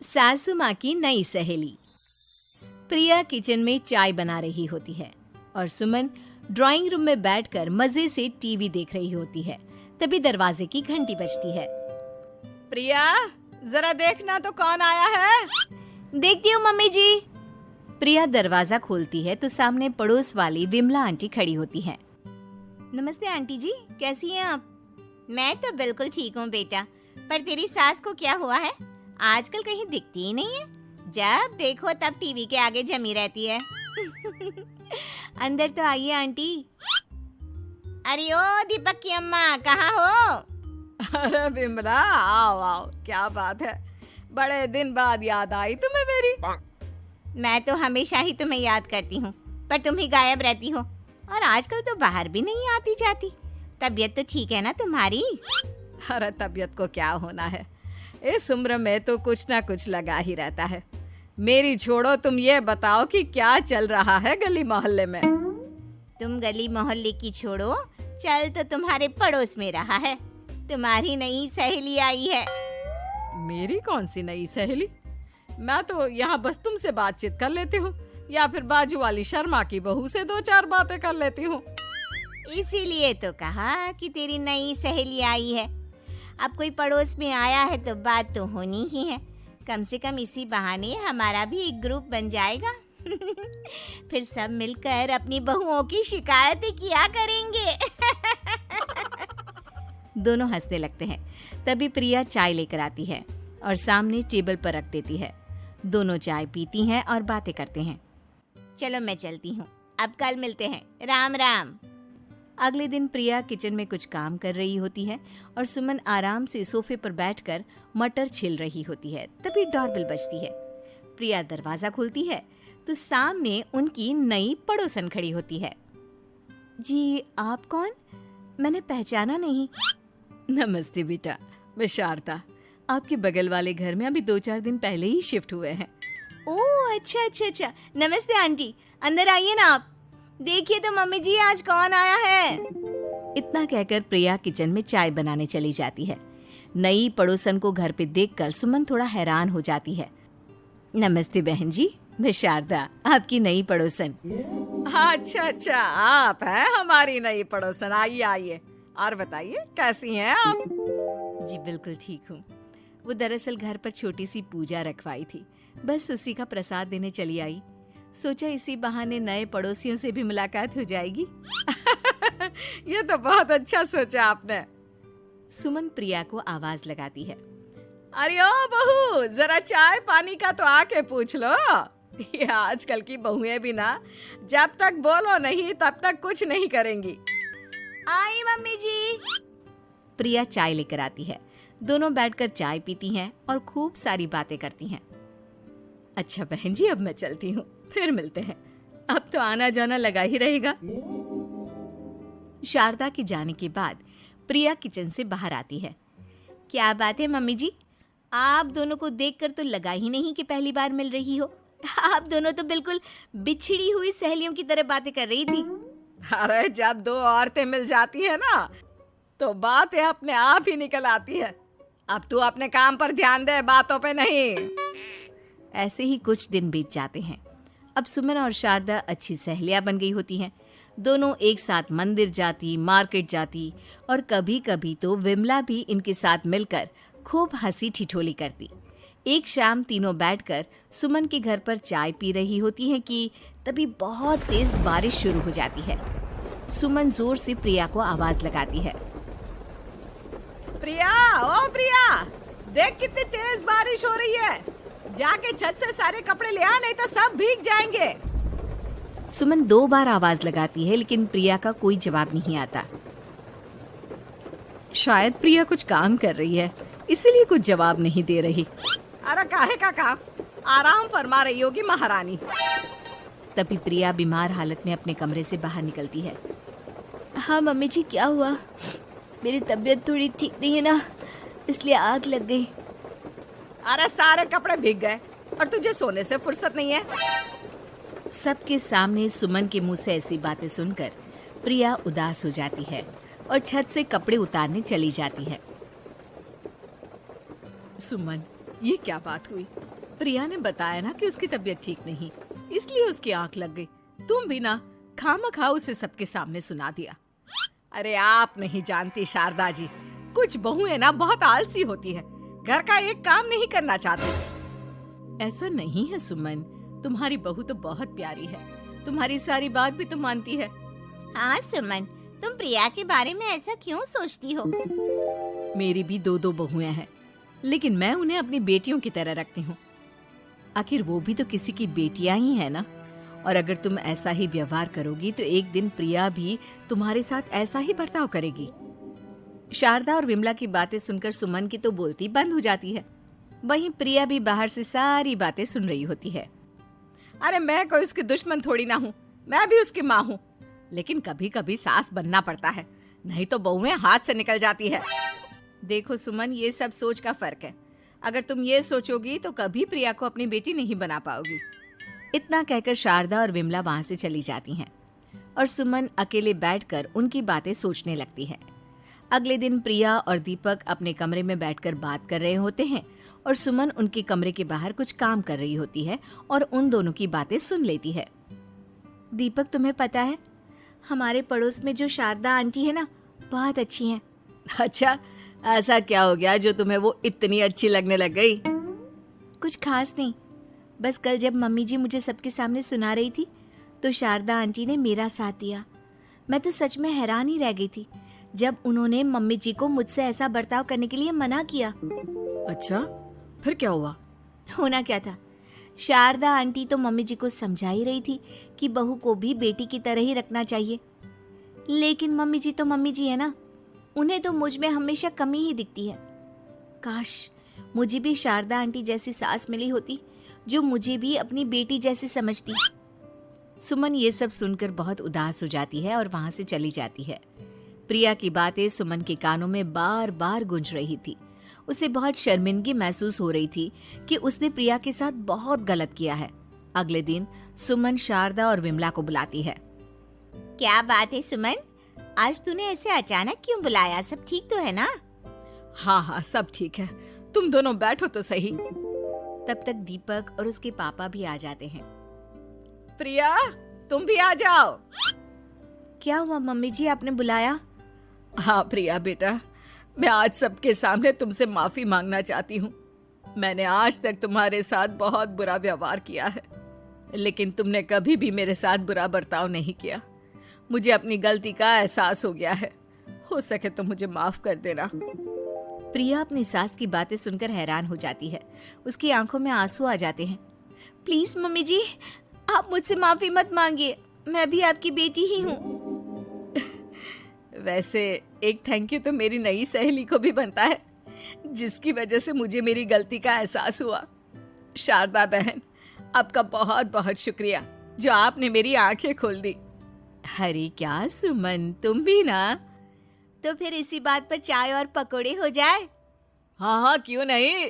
सासू माँ की नई सहेली। प्रिया किचन में चाय बना रही होती है और सुमन ड्राइंग रूम में बैठकर मजे से टीवी देख रही होती है। तभी दरवाजे की घंटी बजती है। प्रिया, जरा देखना तो कौन आया है। देखती हूँ मम्मी जी। प्रिया दरवाजा खोलती है तो सामने पड़ोस वाली विमला आंटी खड़ी होती है। नमस्ते आंटी जी, कैसी हैं आप? मैं तो बिल्कुल ठीक हूँ बेटा, पर तेरी सास को क्या हुआ है? आजकल कहीं दिखती ही नहीं है। जब देखो तब टीवी के आगे जमी रहती है। अंदर तो आइए आंटी। अरे ओ दीपक की अम्मा, कहाँ हो? अरे बिमला, आओ आओ, क्या बात है, बड़े दिन बाद याद आई तुम्हें मेरी। मैं तो हमेशा ही तुम्हें याद करती हूँ, पर तुम ही गायब रहती हो और आजकल तो बाहर भी नहीं आती जाती। तबीयत तो ठीक है ना तुम्हारी? अरे तबीयत को क्या होना है, इस उम्र में तो कुछ ना कुछ लगा ही रहता है। मेरी छोड़ो, तुम ये बताओ कि क्या चल रहा है गली मोहल्ले में। तुम गली मोहल्ले की छोड़ो, चल तो तुम्हारे पड़ोस में रहा है। तुम्हारी नई सहेली आई है। मेरी कौन सी नई सहेली? मैं तो यहाँ बस तुमसे बातचीत कर लेती हूँ या फिर बाजू वाली शर्मा की बहू से दो चार बातें कर लेती हूँ। इसीलिए तो कहा कि तेरी नई सहेली आई है। अब कोई पड़ोस में आया है तो बात तो होनी ही है। कम से कम इसी बहाने हमारा भी एक ग्रुप बन जाएगा। फिर सब मिलकर अपनी बहुओं की शिकायतें किया करेंगे। दोनों हंसने लगते हैं। तभी प्रिया चाय लेकर आती है और सामने टेबल पर रख देती है। दोनों चाय पीती हैं और बातें करते हैं। चलो मैं चलती हूँ, अब कल मिलते हैं। राम राम। अगले दिन प्रिया किचन में कुछ काम कर रही होती है और सुमन आराम से सोफे पर बैठकर मटर छिल रही होती है। तभी डोरबेल बजती है। प्रिया दरवाजा खोलती है तो सामने उनकी नई पड़ोसन खड़ी होती है। जी, आप कौन? मैंने पहचाना नहीं। नमस्ते बेटा, मैं शारदा, आपके बगल वाले घर में अभी 2-4 दिन पहले ही शिफ्ट हुए हैं। ओह अच्छा। नमस्ते आंटी, अंदर आइए ना आप। देखिए तो मम्मी जी, आज कौन आया है। इतना कहकर प्रिया किचन में चाय बनाने चली जाती है। नई पड़ोसन को घर पे देखकर सुमन थोड़ा हैरान हो जाती है। नमस्ते बहन जी, मैं शारदा, आपकी नई पड़ोसन। अच्छा, आप हैं हमारी नई पड़ोसन। आइए आइए, और बताइए कैसी हैं आप? जी बिल्कुल ठीक हूँ। वो दरअसल घर पर छोटी सी पूजा रखवाई थी, बस उसी का प्रसाद देने चली आई। सोचा इसी बहाने नए पड़ोसियों से भी मुलाकात हो जाएगी। ये तो बहुत अच्छा सोचा आपने। सुमन प्रिया को आवाज लगाती है। अरे ओ बहू, जरा चाय पानी का तो आके पूछ लो। ये आजकल की बहुएं भी ना, जब तक बोलो नहीं तब तक कुछ नहीं करेंगी। आई मम्मी जी। प्रिया चाय लेकर आती है। दोनों बैठकर चाय पीती हैं और खूब सारी बातें करती हैं। अच्छा बहन जी, अब मैं चलती हूँ, फिर मिलते हैं। अब तो आना जाना लगा ही रहेगा। शारदा के जाने के बाद प्रिया किचन से बाहर आती है। क्या बात है मम्मी जी, आप दोनों को देखकर तो लगा ही नहीं कि पहली बार मिल रही हो। आप दोनों तो बिल्कुल बिछड़ी हुई सहेलियों की तरह बातें कर रही थी। अरे जब दो औरतें मिल जाती है ना, तो बातें अपने आप ही निकल आती है। अब तू अपने काम पर ध्यान दे, बातों पे नहीं। ऐसे ही कुछ दिन बीत जाते हैं। अब सुमन और शारदा अच्छी सहेलियां बन गई होती हैं। दोनों एक साथ मंदिर जाती, मार्केट जाती और कभी कभी तो विमला भी इनके साथ मिलकर खूब हंसी ठिठोली करती। एक शाम तीनों बैठकर सुमन के घर पर चाय पी रही होती हैं कि तभी बहुत तेज बारिश शुरू हो जाती है। सुमन जोर से प्रिया को आवाज लगाती है। प्रिया, ओ प्रिया, देख कितनी तेज बारिश हो रही है। जाके छत से सारे कपड़े ले आ, नहीं तो सब भीग जाएंगे। सुमन 2 बार आवाज लगाती है लेकिन प्रिया का कोई जवाब नहीं आता। शायद प्रिया कुछ काम कर रही है, इसीलिए कुछ जवाब नहीं दे रही। अरे काहे का काम, आराम फरमा रही होगी महारानी। तभी प्रिया बीमार हालत में अपने कमरे से बाहर निकलती है। हाँ मम्मी जी, क्या हुआ? मेरी तबीयत थोड़ी ठीक नहीं है ना, इसलिए आग लग गई। अरे सारे कपड़े भीग गए और तुझे सोने से फुर्सत नहीं है। सबके सामने सुमन के मुंह से ऐसी बातें सुनकर प्रिया उदास हो जाती है और छत से कपड़े उतारने चली जाती है। सुमन, ये क्या बात हुई? प्रिया ने बताया ना कि उसकी तबीयत ठीक नहीं, इसलिए उसकी आंख लग गई। तुम भी ना खामखा उसे सबके सामने सुना दिया। अरे आप नहीं जानती शारदा जी, कुछ बहुएं ना बहुत आलसी होती है, घर का एक काम नहीं करना चाहती। ऐसा नहीं है सुमन, तुम्हारी बहू तो बहुत प्यारी है, तुम्हारी सारी बात भी तो मानती है। हाँ सुमन, तुम प्रिया के बारे में ऐसा क्यों सोचती हो? मेरी भी दो बहुएं हैं, लेकिन मैं उन्हें अपनी बेटियों की तरह रखती हूँ। आखिर वो भी तो किसी की बेटियां ही है ना। और अगर तुम ऐसा ही व्यवहार करोगी तो एक दिन प्रिया भी तुम्हारे साथ ऐसा ही बर्ताव करेगी। शारदा और विमला की बातें सुनकर सुमन की तो बोलती बंद हो जाती है। वहीं प्रिया भी बाहर से सारी बातें सुन रही होती है। अरे मैं कोई उसकी दुश्मन थोड़ी ना हूँ, मैं भी उसकी माँ हूँ, लेकिन कभी कभी सास बनना पड़ता है, नहीं तो बहुएं हाथ से निकल जाती है। देखो सुमन, ये सब सोच का फर्क है। अगर तुम ये सोचोगी तो कभी प्रिया को अपनी बेटी नहीं बना पाओगी। इतना कहकर शारदा और विमला वहां से चली जाती हैं और सुमन अकेले बैठकर उनकी बातें सोचने लगती है। अगले दिन प्रिया और दीपक अपने कमरे में बैठकर बात कर रहे होते हैं और सुमन उनके कमरे के बाहर कुछ काम कर रही होती है और उन दोनों की बातें सुन लेती है। दीपक, तुम्हें पता है हमारे पड़ोस में जो शारदा आंटी है ना, बहुत अच्छी हैं। अच्छा, ऐसा क्या हो गया जो तुम्हें वो इतनी अच्छी लगने लग गई? कुछ खास नहीं, बस कल जब मम्मी जी मुझे सबके सामने सुना रही थी तो शारदा आंटी ने मेरा साथ दिया। मैं तो सच में हैरान ही रह गई थी जब उन्होंने मम्मी जी को मुझसे ऐसा बर्ताव करने के लिए मना किया। अच्छा, फिर क्या हुआ? होना क्या था, शारदा आंटी तो मम्मी जी को समझा ही रही थी कि बहू को भी बेटी की तरह ही रखना चाहिए, लेकिन मम्मी जी तो मम्मी जी है ना, उन्हें तो मुझ में हमेशा कमी ही दिखती है। काश मुझे भी शारदा आंटी जैसी सास मिली होती जो मुझे भी अपनी बेटी जैसी समझती। सुमन ये सब सुनकर बहुत उदास हो जाती है और वहां से चली जाती है। प्रिया की बातें सुमन के कानों में बार बार गूंज रही थी। उसे बहुत शर्मिंदगी महसूस हो रही थी कि उसने प्रिया के साथ बहुत गलत किया है। अगले दिन सुमन शारदा और विमला को बुलाती है। क्या बात है सुमन, आज तूने ऐसे अचानक क्यों बुलाया? सब ठीक तो है ना? हाँ, सब ठीक है, तुम दोनों बैठो तो सही। तब तक दीपक और उसके पापा भी आ जाते हैं। प्रिया, तुम भी आ जाओ। क्या हुआ मम्मी जी, आपने बुलाया? हाँ प्रिया बेटा, मैं आज सबके सामने तुमसे माफी मांगना चाहती हूँ। मैंने आज तक तुम्हारे साथ बहुत बुरा व्यवहार किया है, लेकिन तुमने कभी भी मेरे साथ बुरा बर्ताव नहीं किया। मुझे अपनी गलती का एहसास हो गया है, हो सके तो मुझे माफ कर देना। प्रिया अपनी सास की बातें सुनकर हैरान हो जाती है। उसकी आंखों में आंसू आ जाते हैं। प्लीज मम्मी जी, आप मुझसे माफी मत मांगिए, मैं भी आपकी बेटी ही हूँ। वैसे एक थैंक यू तो मेरी नई सहेली को भी बनता है, जिसकी वजह से मुझे मेरी गलती का एहसास हुआ। शारदा बहन, आपका बहुत बहुत शुक्रिया जो आपने मेरी आंखें खोल दी। अरे क्या सुमन, तुम भी ना। तो फिर इसी बात पर चाय और पकोड़े हो जाए? हाँ, क्यों नहीं।